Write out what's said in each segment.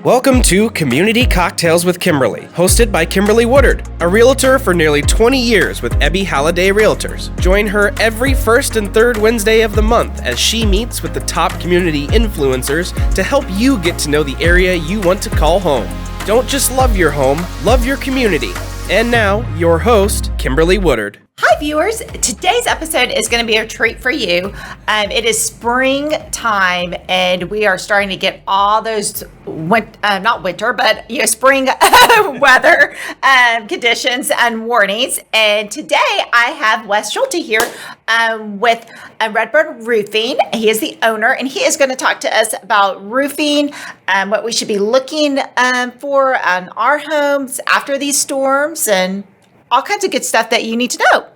Welcome to Community Cocktails with Kimberly, hosted by Kimberly Woodard, a realtor for nearly 20 years with Ebby Halliday Realtors. Join her every first and third Wednesday of the month as she meets with the top community influencers to help you get to know the area you want to call home. Don't just love your home, love your community. And now, your host, Kimberly Woodard. Hi viewers, today's episode is going to be a treat for you. It is springtime and we are starting to get all those, not winter, but spring weather conditions and warnings. And today I have Wes Schulte here with RedBird Roofing. He is the owner and he is going to talk to us about roofing, what we should be looking for on our homes after these storms and all kinds of good stuff that you need to know.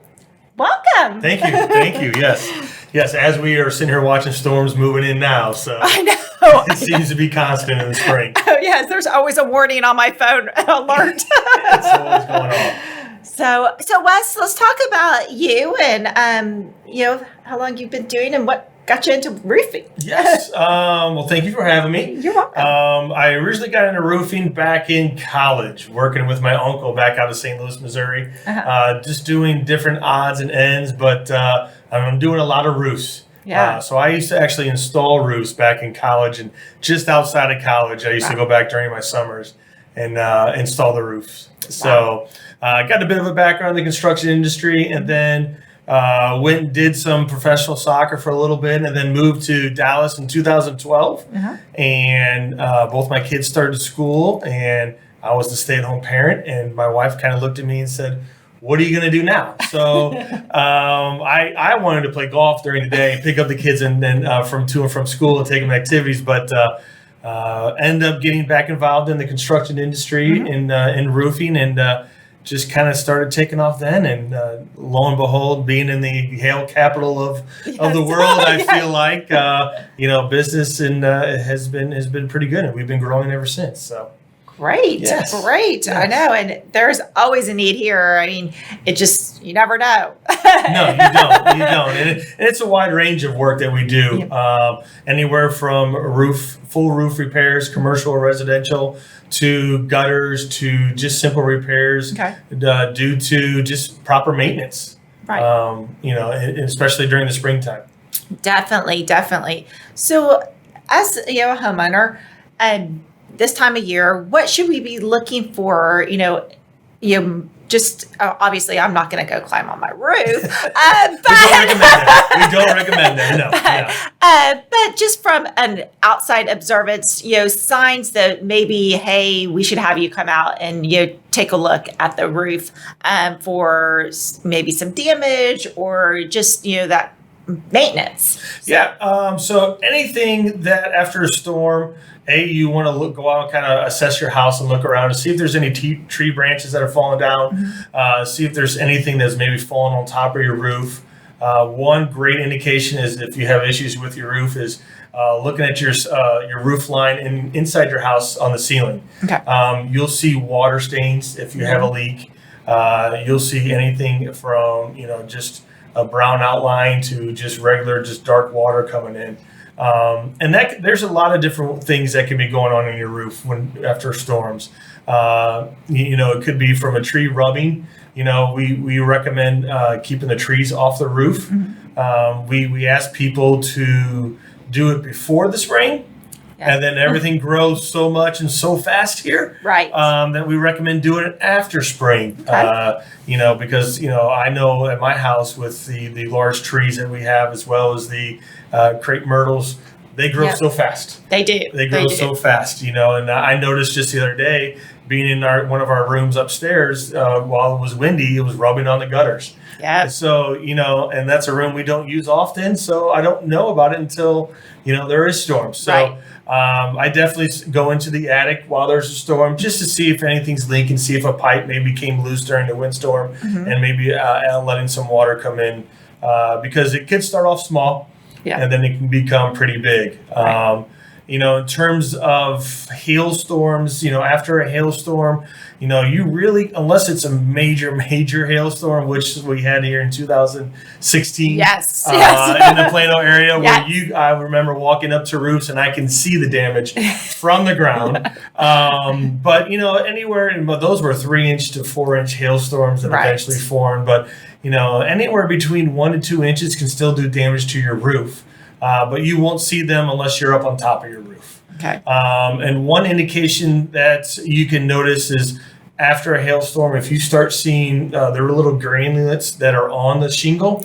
Welcome. Thank you. Yes. As we are sitting here watching storms moving in now, so I know it seems to be constant in the spring. Oh yes, there's always a warning on my phone alert. It's always going on. So Wes, let's talk about you and how long you've been doing and what got you into roofing. Yes. Well, thank you for having me. You're welcome. I originally got into roofing back in college, working with my uncle back out of St. Louis, Missouri, just doing different odds and ends, but I'm doing a lot of roofs. Yeah. So I used to actually install roofs back in college, and just outside of college, I used to go back during my summers and install the roofs. So I got a bit of a background in the construction industry, and then went and did some professional soccer for a little bit and then moved to Dallas in 2012. And both my kids started school and I was the stay-at-home parent, and my wife kind of looked at me and said, "What are you going to do now?" So I wanted to play golf during the day, pick up the kids and then to and from school and take them to activities, but ended up getting back involved in the construction industry in roofing, and just kind of started taking off then, and lo and behold, being in the hail capital of the world, I feel like business and has been pretty good, and we've been growing ever since. So great. Yes. I know, and there's always a need here. I mean, you never know. No, you don't, and it's a wide range of work that we do, anywhere from full roof repairs, commercial or residential, to gutters, to just simple repairs, due to just proper maintenance. Right. Especially during the springtime. Definitely. So, as a homeowner, this time of year, what should we be looking for? Just obviously, I'm not going to go climb on my roof. We don't recommend that. No. But just from an outside observance, signs that maybe, hey, we should have you come out and take a look at the roof for maybe some damage or just that maintenance. So anything that after a storm, you want to go out and kind of assess your house and look around and see if there's any tree branches that are falling down, see if there's anything that's maybe falling on top of your roof. One great indication is if you have issues with your roof is looking at your roof line inside your house on the ceiling. Okay. You'll see water stains if you have a leak. You'll see anything from just a brown outline to just regular, just dark water coming in. And there's a lot of different things that can be going on in your roof after storms. It could be from a tree rubbing. We recommend keeping the trees off the roof. We ask people to do it before the spring. And then everything grows so much and so fast here, right? That we recommend doing it after spring. Okay. Because I know at my house with the large trees that we have, as well as the crepe myrtles, they grow so fast. They do. They grow so fast. And I noticed just the other day, being in one of our rooms upstairs, while it was windy, it was rubbing on the gutters. Yeah. So, and that's a room we don't use often, so I don't know about it until, there is storms. So right. I definitely go into the attic while there's a storm just to see if anything's leaking, see if a pipe maybe came loose during the windstorm, and maybe letting some water come in, because it could start off small and then it can become pretty big. Right. in terms of hailstorms, after a hailstorm, you really, unless it's a major hailstorm, which we had here in 2016, Yes. in the Plano area, where Yes. I remember walking up to roofs and I can see the damage from the ground. But anywhere, but those were 3-inch to 4-inch hailstorms that eventually formed. But anywhere between 1 to 2 inches can still do damage to your roof. But you won't see them unless you're up on top of your roof. Okay. And one indication that you can notice is after a hailstorm, if you start seeing there are little granulates that are on the shingle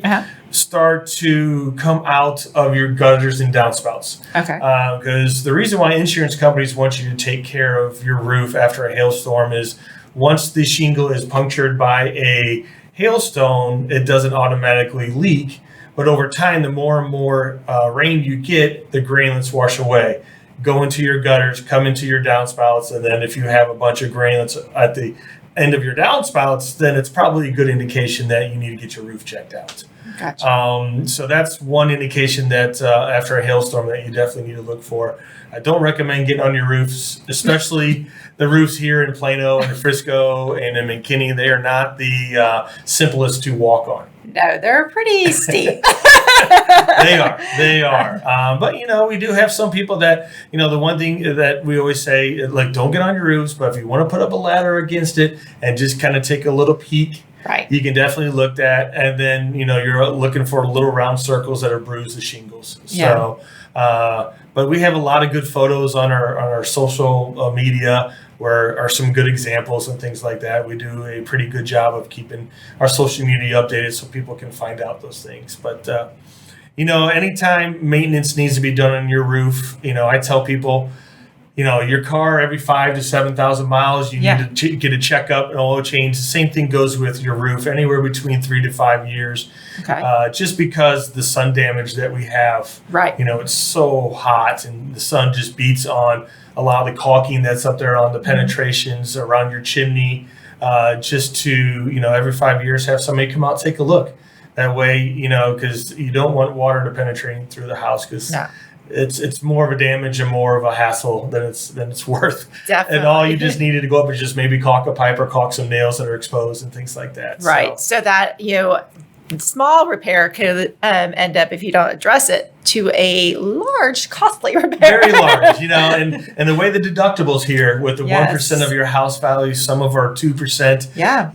start to come out of your gutters and downspouts. Okay. Because the reason why insurance companies want you to take care of your roof after a hailstorm is once the shingle is punctured by a hailstone, it doesn't automatically leak. But over time, the more and more rain you get, the granulates wash away, go into your gutters, come into your downspouts, and then if you have a bunch of granulates at the end of your downspouts, then it's probably a good indication that you need to get your roof checked out. Gotcha. So that's one indication that after a hailstorm that you definitely need to look for. I don't recommend getting on your roofs, especially the roofs here in Plano and Frisco and in McKinney. They are not the simplest to walk on. No, they're pretty steep. They are. But, we do have some people that, the one thing that we always say, like, don't get on your roofs, but if you want to put up a ladder against it and just kind of take a little peek, Right. you can definitely look at, and then, you're looking for little round circles that are bruised the shingles. So, but we have a lot of good photos on our social media where are some good examples and things like that. We do a pretty good job of keeping our social media updated so people can find out those things. But, anytime maintenance needs to be done on your roof, I tell people, your car every 5,000 to 7,000 miles, you need to get a checkup, an oil change. The same thing goes with your roof, anywhere between 3 to 5 years. Okay. Just because the sun damage that we have, Right. It's so hot and the sun just beats on a lot of the caulking that's up there on the penetrations around your chimney. Just to, every 5 years have somebody come out and take a look. That way, because you don't want water to penetrate through the house because it's more of a damage and more of a hassle than it's worth. Definitely. And all you just needed to go up and just maybe caulk a pipe or caulk some nails that are exposed and things like that. Right. So that, small repair could end up, if you don't address it, to a large, costly repair. Very large, and the way the deductibles here with the 1% of your house value, some of our 2%. Yeah.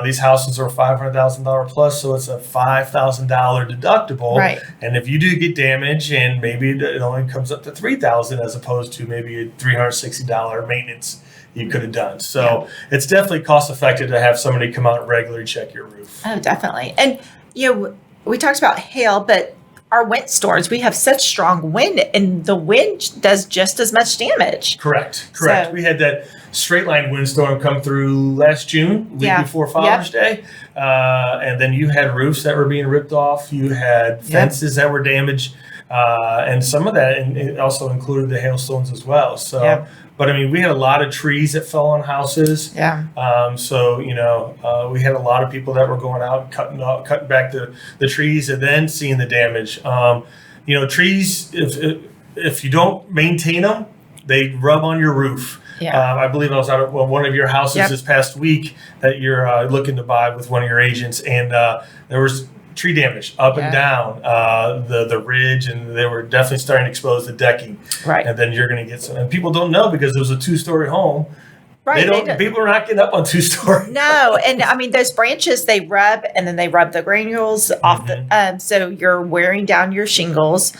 These houses are $500,000 plus, so it's a $5,000 deductible. Right. And if you do get damage, and maybe it only comes up to $3,000 as opposed to maybe a $360 maintenance you could have done. So it's definitely cost effective to have somebody come out and regularly check your roof. Oh, definitely. And, we talked about hail, but our windstorms, we have such strong wind, and the wind does just as much damage. Correct. So- We had that straight line windstorm come through last June, week before Father's Day. And then you had roofs that were being ripped off. You had fences that were damaged. And some of that and it also included the hailstones as well. So, but we had a lot of trees that fell on houses. Yeah. So, we had a lot of people that were going out and cutting back the trees and then seeing the damage. Trees, if you don't maintain them, they rub on your roof. Yeah. I believe I was out at one of your houses this past week that you're looking to buy with one of your agents, and there was tree damage up and down the ridge, and they were definitely starting to expose the decking. Right. And then you're going to get some. And people don't know because it was a 2-story home. Right. People are not getting up on 2-story. No, and those branches, they rub, and then they rub the granules off the. So you're wearing down your shingles.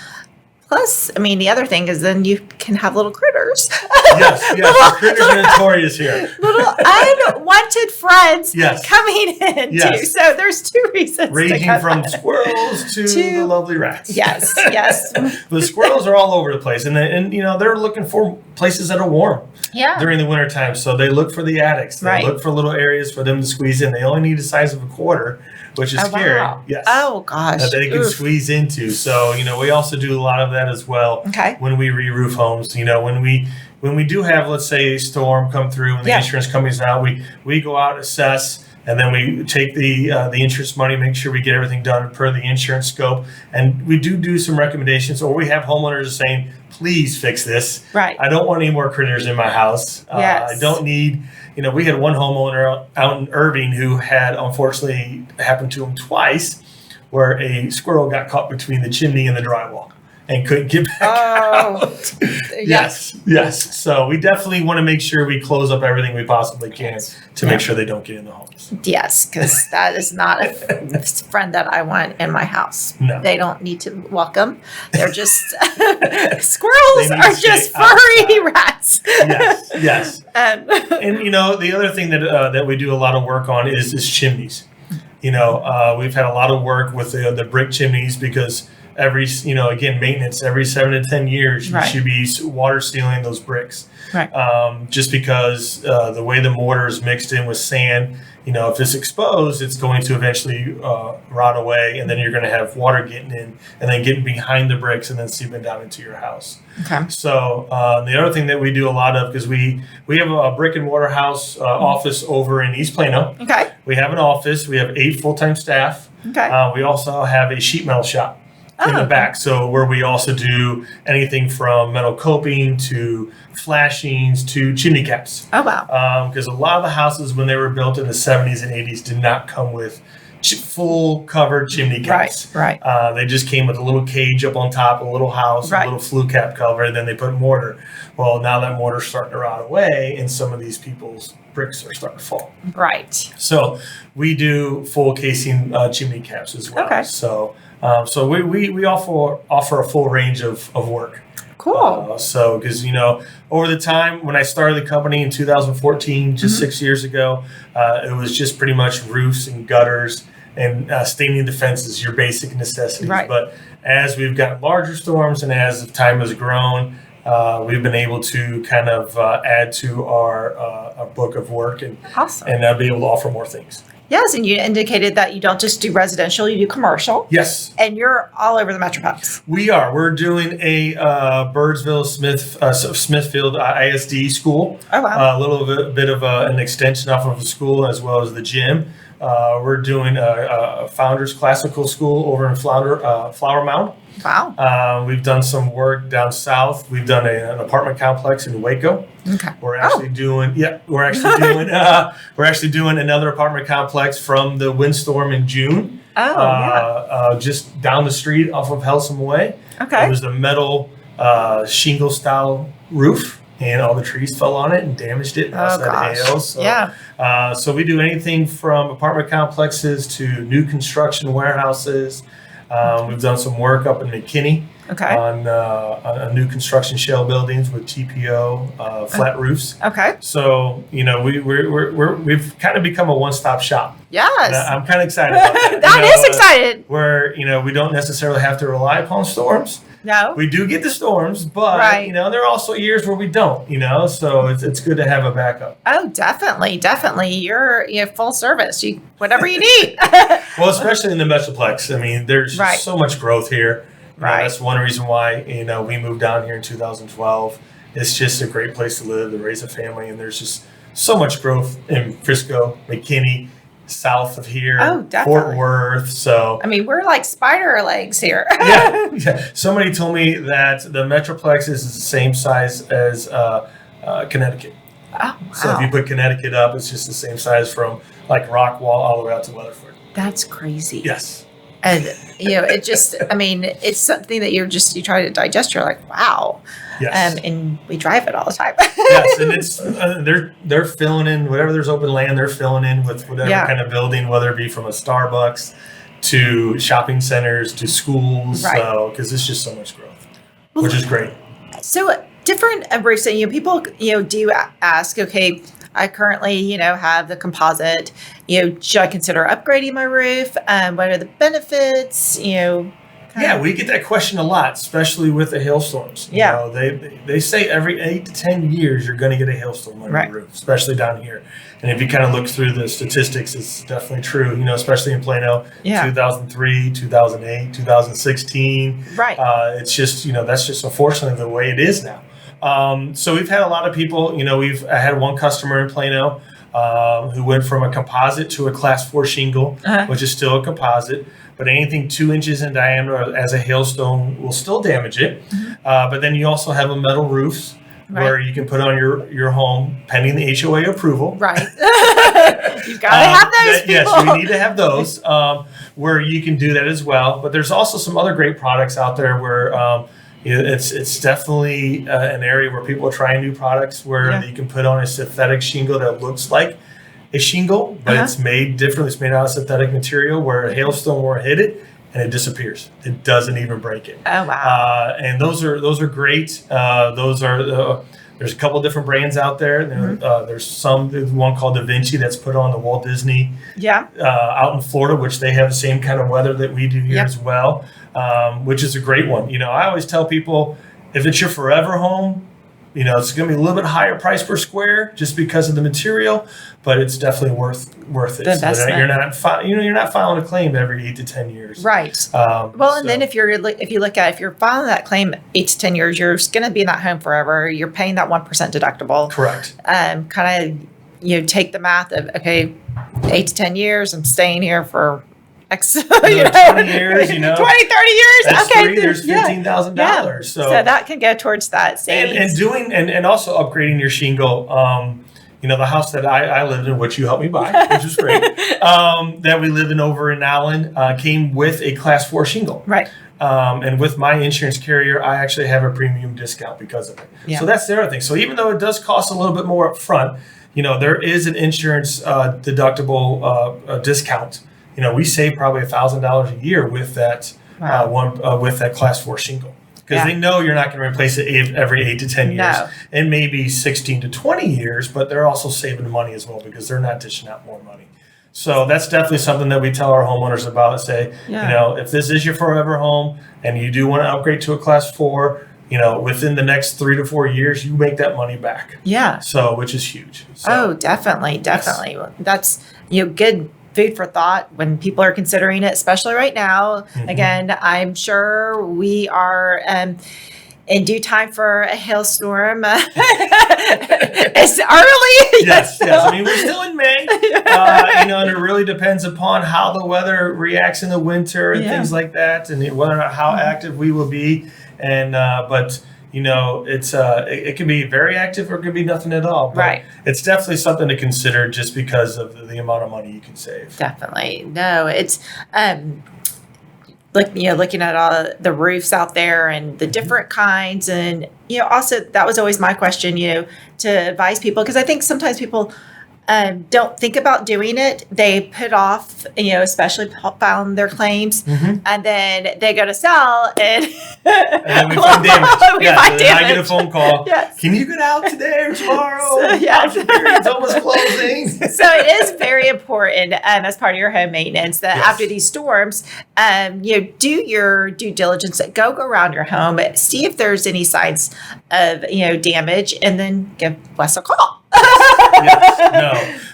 Plus, the other thing is then you can have little critters. Yes, the critters are notorious here. Little unwanted friends coming in too. Yes. So there's 2 reasons. Ranging from squirrels to the lovely rats. Yes. The squirrels are all over the place, and they're looking for places that are warm during the wintertime. So they look for the attics. They look for little areas for them to squeeze in. They only need the size of a quarter, which is scary. Wow. Yes. Oh gosh. That they can squeeze into. So we also do a lot of that as well. Okay. When we re-roof homes, when we do have, let's say, a storm come through and the insurance company's out, we go out, assess, and then we take the insurance money, make sure we get everything done per the insurance scope, and we do some recommendations, or we have homeowners saying, please fix this. Right. I don't want any more critters in my house. Yes. I don't need, we had one homeowner out in Irving who had, unfortunately, happened to him twice, where a squirrel got caught between the chimney and the drywall and couldn't get back out. Yes. So we definitely want to make sure we close up everything we possibly can to make sure they don't get in the homes. Yes, because that is not a friend that I want in my house. No. They don't need to welcome. They're just squirrels are just furry rats. Yes. And the other thing that we do a lot of work on is chimneys. We've had a lot of work with the brick chimneys because maintenance every 7 to 10 years, you should be water sealing those bricks. Right. Just because the way the mortar is mixed in with sand, if it's exposed, it's going to eventually rot away, and then you're going to have water getting in and then getting behind the bricks and then seeping down into your house. Okay. So the other thing that we do a lot of, because we have a brick and mortar house office over in East Plano. Okay. We have an office. We have 8 full-time staff. Okay. We also have a sheet metal shop in the back, so where we also do anything from metal coping to flashings to chimney caps. Oh, wow. Because a lot of the houses when they were built in the 70s and 80s did not come with full covered chimney caps. Right. They just came with a little cage up on top, a little house, a little flue cap cover, and then they put mortar. Well, now that mortar's starting to rot away, and some of these people's bricks are starting to fall. Right. So we do full casing chimney caps as well. Okay. So we offer a full range of work. Cool. Because over the time when I started the company in 2014, just 6 years ago, it was just pretty much roofs and gutters and staining the fences, your basic necessities. Right. But as we've got larger storms and as time has grown, we've been able to kind of add to our book of work and be able to offer more things. Yes, and you indicated that you don't just do residential, you do commercial. Yes. And you're all over the Metroplex. We are. We're doing a Birdsville Smithfield ISD school. Oh, wow. A little bit of an extension off of the school as well as the gym. We're doing a Founders Classical School over in Flower Mound. Wow. We've done some work down south. We've done an apartment complex in Waco. Okay. We're actually doing another apartment complex from the windstorm in June. Just down the street off of Helsum Way. Okay. It was a metal shingle style roof, and all the trees fell on it and damaged it. Hail. So we do anything from apartment complexes to new construction warehouses. We've done some work up in McKinney on new construction shell buildings with TPO flat roofs. Okay. So we've kind of become a one-stop shop. Yes. And I'm kind of excited about that. That is excited. Where we don't necessarily have to rely upon storms. No. We do get the storms, but there are also years where we don't. So it's good to have a backup. Oh, definitely. You're full service. Whatever you need. Well, especially in the Metroplex. I mean, there's so much growth here. That's one reason why we moved down here in 2012. It's just a great place to live, to raise a family, and there's just so much growth in Frisco, McKinney, south of here, Fort Worth. So we're like spider legs here. yeah. Somebody told me that the Metroplex is the same size as Connecticut. Oh, wow. So if you put Connecticut up, it's just the same size from like Rockwall all the way out to Weatherford. That's crazy. Yes. And it just, it's something that you try to digest. You're like, wow. Yes. And we drive it all the time. Yes, and it's they're filling in whatever there's open land. They're filling in with whatever kind of building, whether it be from a Starbucks to shopping centers to schools. Right. So because it's just so much growth, which is great. So different roofs, and people do ask, okay, I currently have the composite. Should I consider upgrading my roof? What are the benefits? Yeah, we get that question a lot, especially with the hailstorms. They say every 8 to 10 years you're going to get a hailstorm on your roof, especially down here. And if you kind of look through the statistics, it's definitely true. Especially in Plano, 2003, 2008, 2016. Right. It's just that's just unfortunately the way it is now. So we've had a lot of people. I had one customer in Plano. who went from a composite to a class 4 shingle, which is still a composite. But anything 2 inches in diameter as a hailstone will still damage it. But then you also have a metal roofs where you can put on your home pending the HOA approval. Right. You've got to have those, people. Yes, we need to have those where you can do that as well. But there's also some other great products out there where it's definitely an area where people are trying new products where you can put on a synthetic shingle that looks like a shingle, but it's made differently. It's made out of synthetic material where a hailstone will hit it and it disappears. It doesn't even break it. Oh wow! And those are great. Those are there's a couple different brands out there. There's one called Da Vinci that's put on the Walt Disney out in Florida, which they have the same kind of weather that we do here as well, which is a great one. I always tell people if it's your forever home, it's going to be a little bit higher price per square just because of the material, but it's definitely worth it. The investment. So that you're not filing a claim every 8 to 10 years. Right. Then if you're filing that claim 8 to 10 years, you're going to be in that home forever. You're paying that 1% deductible. Correct. Kind of take the math of 8 to 10 years. I'm staying here for X, 20 years, 20, 30 years. That's okay, there's $15,000. So that can go towards that savings. And also upgrading your shingle. The house that I lived in, which you helped me buy, which was great, that we live in over in Allen, came with a class 4 shingle. Right. And with my insurance carrier, I actually have a premium discount because of it. Yeah. So that's the other thing. So even though it does cost a little bit more up front, there is an insurance deductible discount. We save probably $1,000 a year with that with that class 4 shingle. Because they know you're not going to replace it every 8 to 10 years. No. And maybe 16 to 20 years, but they're also saving money as well because they're not dishing out more money. So that's definitely something that we tell our homeowners about. Say, if this is your forever home and you do want to upgrade to a class 4, within the next 3 to 4 years, you make that money back. Yeah. So, which is huge. So, definitely. Yes. That's, good food for thought when people are considering it, especially right now. Mm-hmm. Again, I'm sure we are in due time for a hailstorm. It's early. Yes. I mean, we're still in May, and it really depends upon how the weather reacts in the winter and things like that, and whether or not how active we will be. And but it's it can be very active or it can be nothing at all. But right. It's definitely something to consider just because of the amount of money you can save. Definitely. No, it's looking at all the roofs out there and the different kinds, and also that was always my question, to advise people, because I think sometimes people don't think about doing it. They put off, especially filing their claims, and then they go to sell, and then we find damage. I get a phone call. Yes. Can you get out today or tomorrow? It's almost closing. So it is very important as part of your home maintenance that after these storms, do your due diligence. Go around your home, see if there's any signs of damage, and then give Wes a call.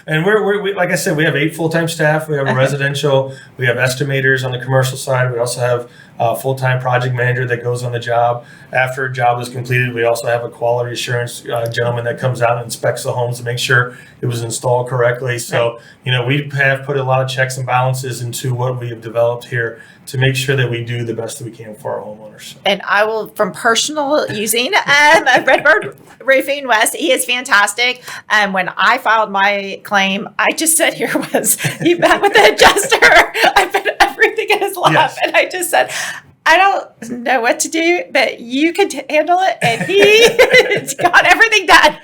And we like I said, we have 8 full-time staff. We have a residential. We have estimators on the commercial side. We also have a full-time project manager that goes on the job. After a job is completed, we also have a quality assurance gentleman that comes out and inspects the homes to make sure it was installed correctly. So, we have put a lot of checks and balances into what we have developed here to make sure that we do the best that we can for our homeowners. And I will, from personal using RedBird Roofing, Wes, he is fantastic. When I filed my claim, I just said, here was, you met with the adjuster. I put everything in his lap, and I just said, I don't know what to do, but you can handle it. And he got everything done.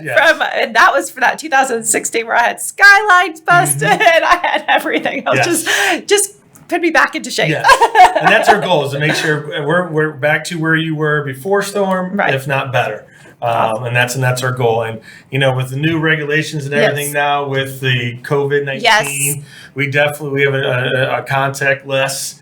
Yes. And that was for that 2016 where I had skylines busted. I had everything else just put me back into shape. Yes. And that's our goal, is to make sure we're back to where you were before storm, if not better. And that's our goal. And with the new regulations and everything now with the COVID-19, we have a contactless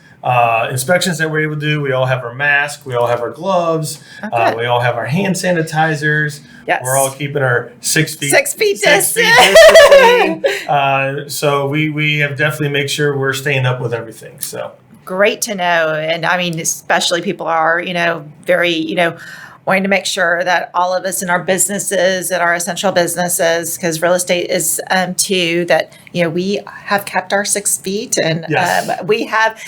inspections that we're able to do. We all have our mask, we all have our gloves, we all have our hand sanitizers. Yes. We're all keeping our 6 feet distance. So we have definitely make sure we're staying up with everything. So great to know. And I mean, especially people are, very, wanting to make sure that all of us in our businesses and our essential businesses, because real estate is too, that, we have kept our 6 feet, and Yes. we have,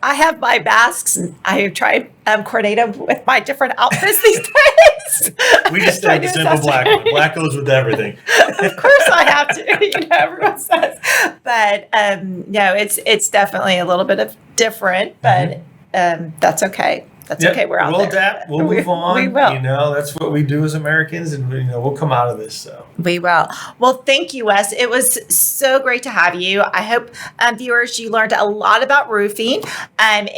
I have my masks, and I try coordinate them with my different outfits these days. We just stay with the simple black one. Black goes with everything. Of course I have to, everyone says. But no, it's definitely a little bit of different, but that's okay. That's okay. We're out We'll there. adapt. We'll move on. We will. That's what we do as Americans, and we'll come out of this. So we will. Well, thank you, Wes. It was so great to have you. I hope viewers, you learned a lot about roofing. And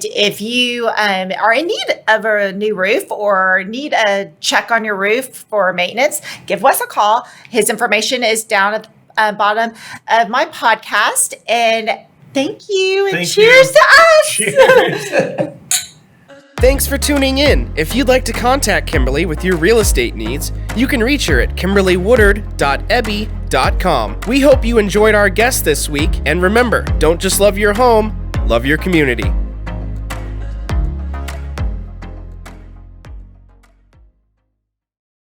if you are in need of a new roof or need a check on your roof for maintenance, give Wes a call. His information is down at the bottom of my podcast. And thank you. And cheers to us. Cheers. Thanks for tuning in. If you'd like to contact Kimberly with your real estate needs, you can reach her at kimberlywoodard.ebby.com. We hope you enjoyed our guest this week, and remember, don't just love your home, love your community.